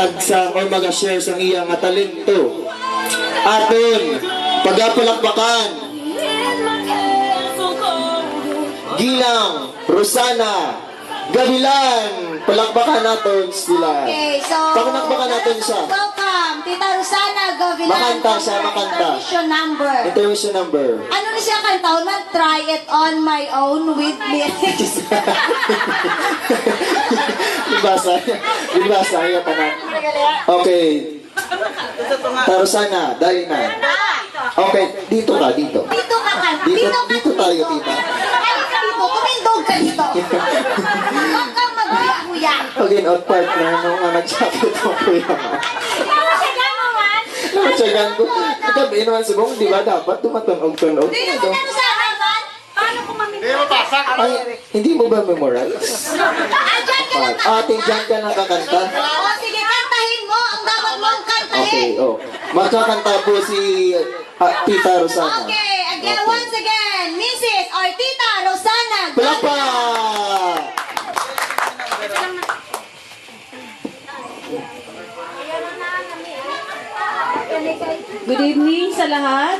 magatagsa o mag-share sa iyang nga talento. Aton pagapalakpakan Gilang Rosana Gavilan, palakpakan natin sila. Okay, so palakpakan natin siya. Welcome, Tita Rosana Gavilan. Makanta siya, makanta. Intermission number. Intermission number. Ano na siya kanta? Try it on my own with lyrics. Dibasa ya tanan. Okay. Tarosana, dali na. Okay, dito ka, dito. Dito ka kanta. Dito tayo, tita. Ay, ka dito. Tumindog ka dito. Huwag kang magkuya-kuya. Again, out partner nung nagsakit ang kuya mo. Namatsagan ko. Ikaw, inuman si Bong, di ba dapat tumatunog-tunog? Hindi naman ano sa akin, man. Paano kung mamimigay? Ay, hindi mo ba memorize? Diyan ka lang. Ate, dyan ka nakakanta? O, sige, kantahin mo. Ang dapat mong kantahin. Okay, oh. Magkakanta po si Tita Rosana. Okay, again, once again, Mrs. or Tita Rosana. Palakpak! Good evening sa lahat.